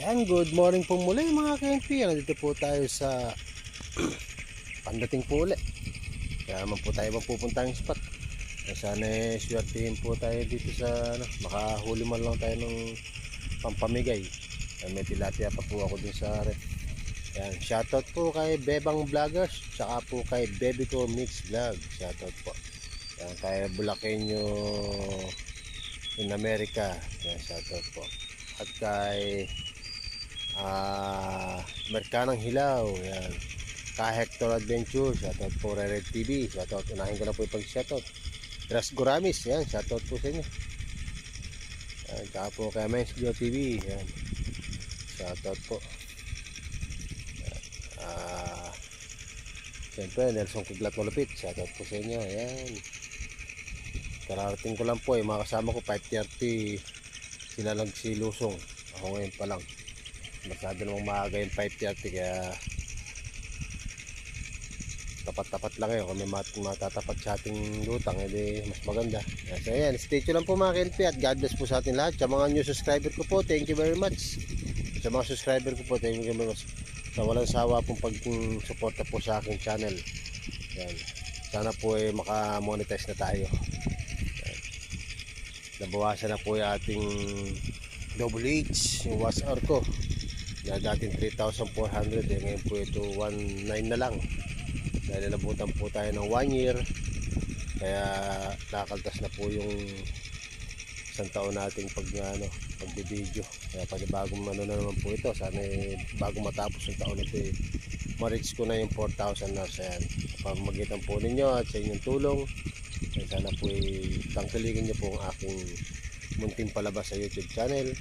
Yan, good morning po muli mga KNP. Nandito po tayo sa pandating po ulit. Kaya naman po tayo magpupuntang spot. Sana swertihin po tayo dito sa makahuli man lang tayo ng pampamigay. May tilapia pa po ako dun sa rep. Yan, shoutout po kay Bebang Vloggers, tsaka po kay Bebito Mix Vlog. Shoutout po. Yan, kay Bulakenyo in America. Yan, shoutout po. At kay Merkanang Hilaw, yan, ka Hector Adventure, shoutout po. Red TV, shoutout, unahin ko na po yung pag-shoutout. Ras Guramis, yan, shoutout po sa inyo. Yan, tsaka po kay Men's Geo TV, yan, shoutout po. Siyempre Nelson Kuglat Malupit, shoutout po sa inyo. Yan, kararating ko lang po, mga kasama ko 5:30 sila lang silusong, ako ngayon pa lang. Masyado namang maaga yung 5:30, kaya tapat-tapat lang yun. Kung may matatapat sa ating lutang, edi mas maganda. So ayan, stay tuned lang po mga KNP, at God bless po sa ating lahat. Sa mga new subscriber ko po, thank you very much. Sa mga subscriber ko po, thank you very much. Sa walang sawa pong pag-suporta po sa aking channel. Yan, sana po maka-monetize na tayo. Yan, nabawasan na po yung ating double H, yung watch hour ko. Na dating 3,400, ngayon po ito 1,900 na lang. Dahil nabutan po tayo ng 1 year, kaya nakakaltas na po yung isang taon nating pagbibideo. Kaya panibagong na naman po ito. Sana bago matapos yung taon na ito, ma-reach ko na yung 4,000 na. Ayan, pamagitan po ninyo at sa inyong tulong, sana po tangkilikin nyo po ang aking munting palabas sa YouTube channel.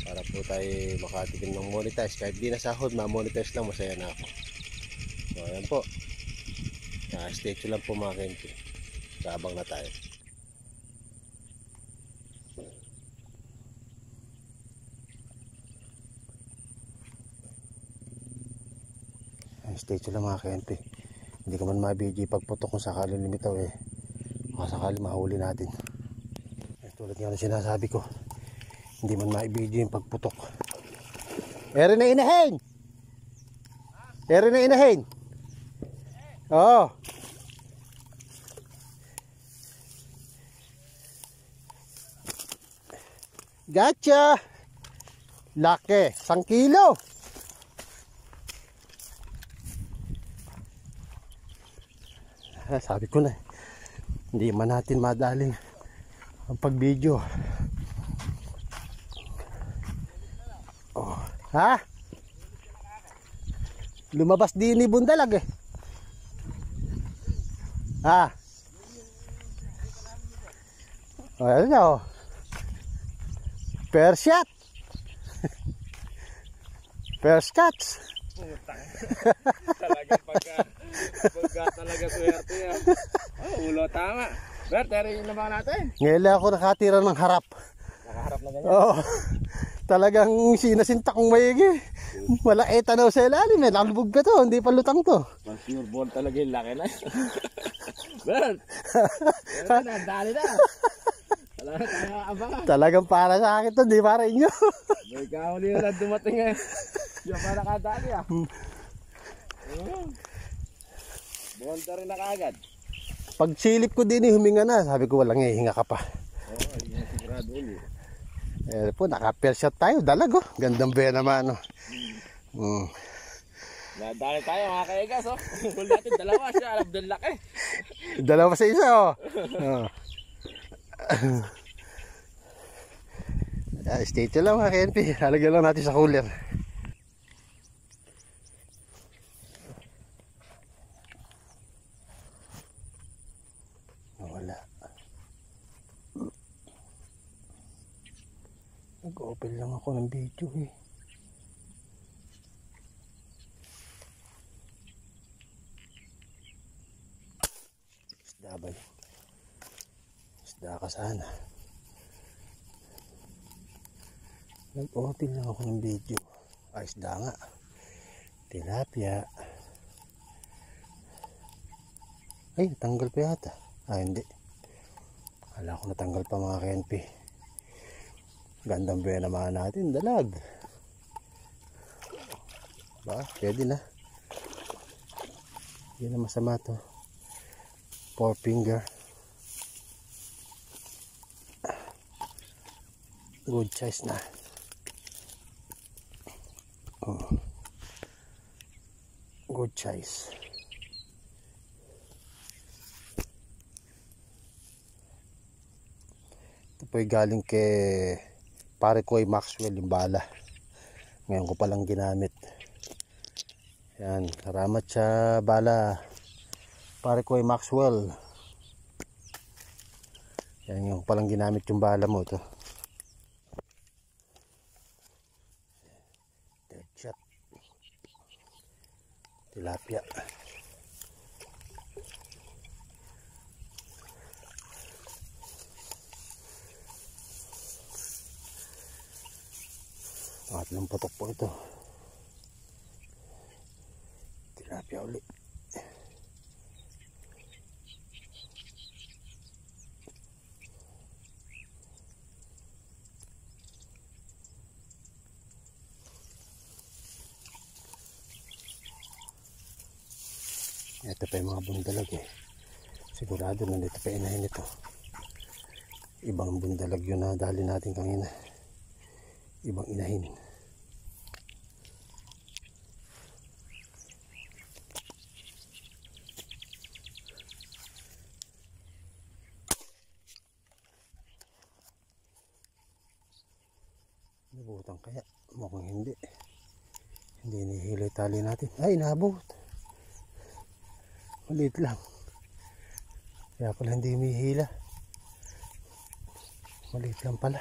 Para po tayo makatikim ng monetize. Kahit di na sahod, ma-monetize lang, masaya na ako. So ayan po, stay tuned lang po mga KNP. Sabang na tayo. Stay tuned lang mga KNP. Hindi ko man ma-video pagputok kung sakaling limitaw, baka sakali mahuli natin. Tulad nga na sinasabi ko, hindi man ma-video yung pagputok. Ere na inahin! Ere na inahin! Oo. Gotcha! Laki! 1 kilo! Sabi ko na, hindi man natin madaling ang pag-video. Oh, ha? Lumabas din ni Bundalag Ha? Oh, ano na oh. First shot. First catch. Talagang pagka talaga swerte yan. Ulo tama. Bert, tari yung naman natin. Ngayon lang ako nakatira ng harap. Nakaharap na ganyan. Oo. Talagang sinasinta kong mayigi. Wala tanaw sa ilalim. Lalubog pa to. Hindi pa lutang to. Pure ball talaga yung laki na. Bert! Dali na. Wala na tayo abangan. Talagang para sa akin to. Hindi para inyo. May kahuli na dumating Diyan pa nakadali Buwanta rin na kaagad. Pag silip ko din huminga na. Sabi ko walang hihinga ka pa. Oo, yun sigurado ulit. Po, naka-pershot tayo. Dalag Gandang ba naman Nadali tayo mga kaigas Huli natin dalawa siya. Alam doon laki. Dalawa sa isa Stay tuned lang mga KNP. Lalagyan lang natin sa cooler. Wala. Nag-open lang ako ng video Isda ba? Isda ka sana. Nag-open lang ako ng video. Isda nga. Tilapia. Ay, natanggal pa yata. Hindi. Kala ko natanggal pa mga KNP. Gandang buhay naman natin, dalag. Ba, pwede na. Hindi na masama to. 4 finger. Good size na. Good size. Ito po ay galing kay pare ko ay Maxwell yung bala. Ngayon ko palang ginamit. Yan, salamat sa bala. Pare ko ay Maxwell. Yan yung palang ginamit yung bala mo to. Dead shot. Tilapia. Pangatlong putok po ito. Tilapia ulit. Ito pa yung mga bundalag eh. Sigurado nandito pa inahin ito. Ibang bundalag yun na dali natin kanina. Ibang inahin. Nabutan kaya? Mukhang hindi. Hindi nihilay tali natin. Ay, nabut. Maliit lang. Kaya pala hindi humihila. Maliit lang pala.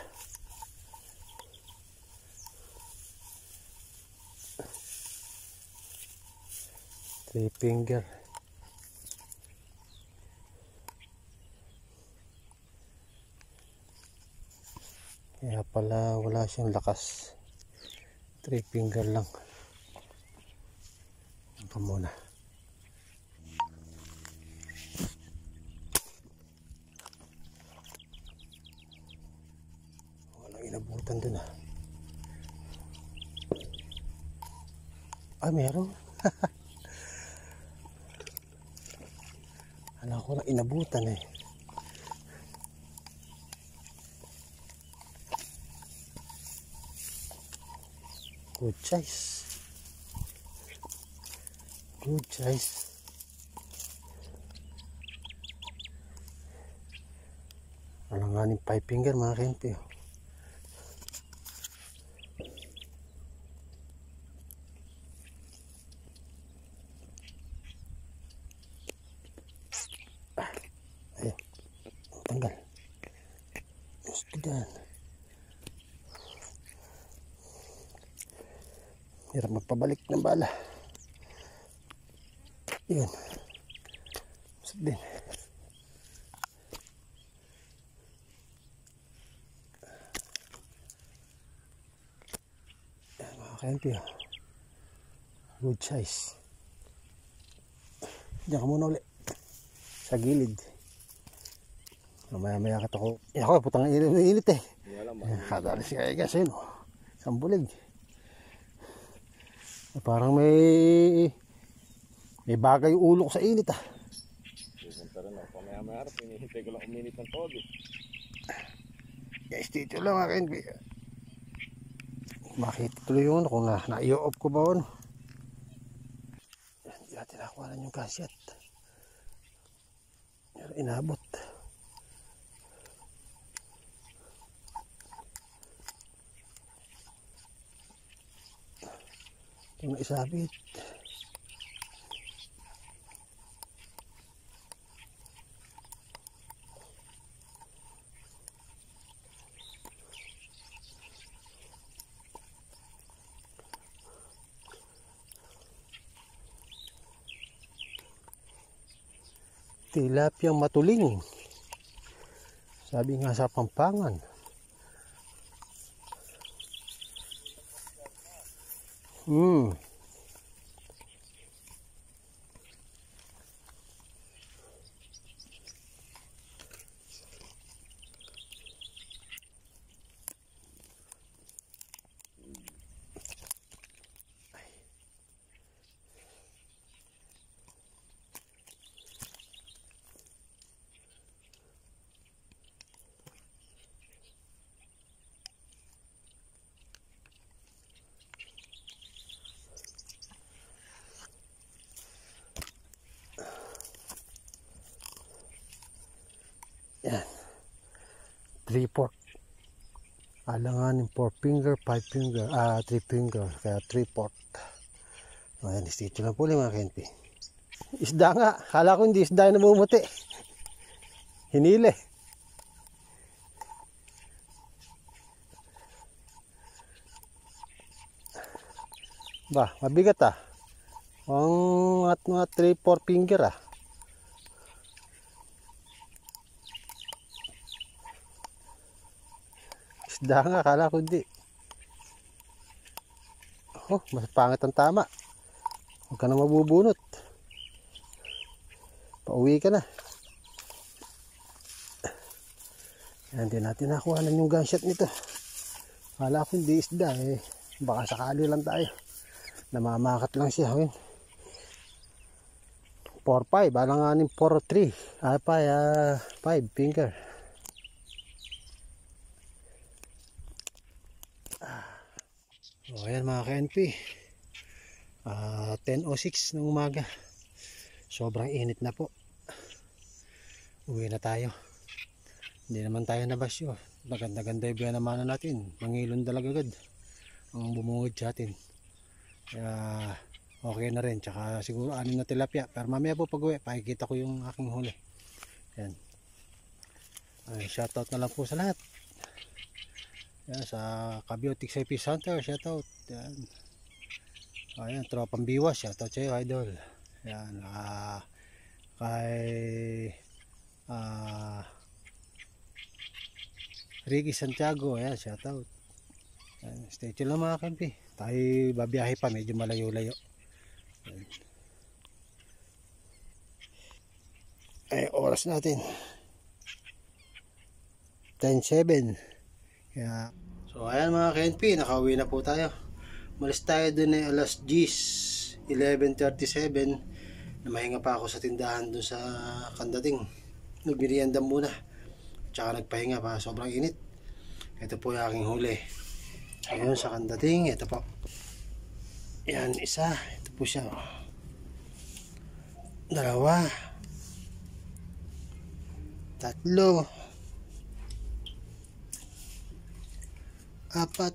Three finger. Kaya pala wala siyang lakas. 3 finger lang. Ito muna. Walang inabutan dun ah. Ah, meron. Alam ko lang inabutan eh. Good size. Good size. Alanganing 5 finger mga kente. Ayan. Tanggal. Gusto dyan. Hirap magpabalik ng bala. Yun. Masad din. Yan mga kente. Good size. Diyan ka muna ulit. Sa gilid. Mamaya-maya ka ako. Ako, putang init eh. Kadali si kaya kasi no. Sambulig. Parang may bagay yung ulo ko sa init ah. Pupunta rin ako. Pamaya-maya harap. Hinihintay ko lang uminit ng todo. Guys, dito lang akin. Makita tuloy yung ano kung na-i-off ko ba ano. Hindi natin nakuha yung kasyat. Pero inabot. Ito na isabit. Tilapiyang matuling. Sabi nga sa Pampangan. 3/4. Alanganin 4 finger, 5 finger, 3 finger, kaya 3/4. Ayan, stitch lang po ulit mga KNP. Isda nga, kala ko hindi isda yung namumuti. Hinili. Ba, mabigat ah. Ang at mga 3/4 finger ah. Isda nga, kala ko hindi. Oh, mas pangit ang tama. Huwag ka na mabubunot. Pauwi ka na. Yan, hindi natin nakuha na yung gunshot nito. Kala ko hindi isda eh. Baka sakali lang tayo. Namamakat lang siya. 4/5. Alanganin 4/3. 5 finger. O ayan mga KNP. 10:06 ng umaga. Sobrang init na po. Uwi na tayo. Hindi naman tayo nabasyo. Maganda-ganda yung naman natin. Mangilon talaga agad ang bumungod sa atin. Kaya okay na rin. Tsaka siguro 6 na tilapia. Pero mamaya po pag uwi, pakikita ko yung aking huli. Yan. Shoutout na lang po sa lahat. Yan, sa Kabiotic sa Fish Hunter. Shoutout. Yan. Ayan, tropang biwas. Shoutout sa iyo, idol. Yan. Kay Ricky Santiago. Ayan, shoutout. Stay tuned lang mga kampi. Tayo babiyahe pa, medyo malayo-layo. Oras natin 10:07. Kaya, so ayan mga KNP, nakauwi na po tayo. Malis tayo dun ay alas 11:37. Namahinga pa ako sa tindahan dun sa Kandating. Nagmerienda muna. Tsaka nagpahinga pa, sobrang init. Ito po yung aking huli. Ayun sa Kandating, ito po. Yan, isa. Ito po siya. 2. 3. 4. 5.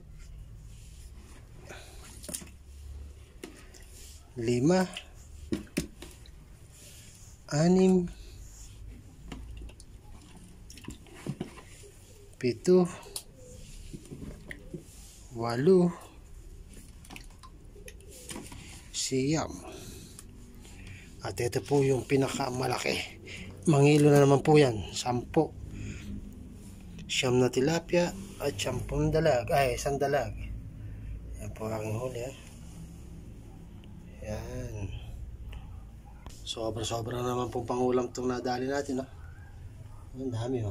6. 7. 8. 9. At ito po yung pinakamalaki. Mangilo na naman po yan. 10. 9 na tilapia at 10 dalag. 1 dalag. Yan po aking huli. Yan. Sobra naman pong pangulam itong nadali natin. Ang dami.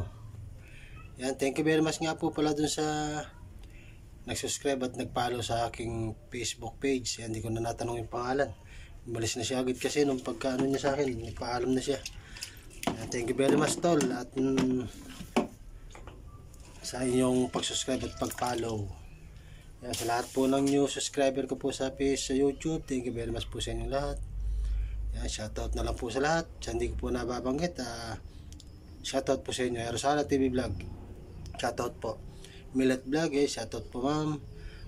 Yan. Thank you very much nga po pala dun sa nag-subscribe at nag-follow sa aking Facebook page. Yan, hindi ko na natanong yung pangalan. Umalis na siya agad kasi nung pagkaano niya sa akin. Nagpaalam na siya. Yan, thank you very much tol. At sa inyong pag-subscribe at pag-follow. Yan, sa lahat po ng new subscriber ko po sa page sa YouTube. Thank you very much po sa inyong lahat. Yan, shoutout na lang po sa lahat. Sa hindi ko po nababanggit. Shoutout po sa inyo. Rosana TV Vlog. Shoutout po. Millet Vlog, shoutout po ma'am.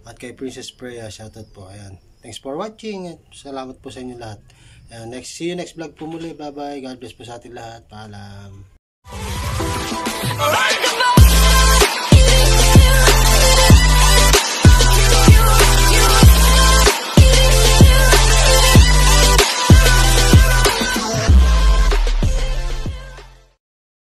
At kay Princess Freya, shoutout po. Ayan. Thanks for watching. At salamat po sa inyo lahat. Ayan, see you next vlog po muli. Bye bye. God bless po sa ating lahat. Paalam.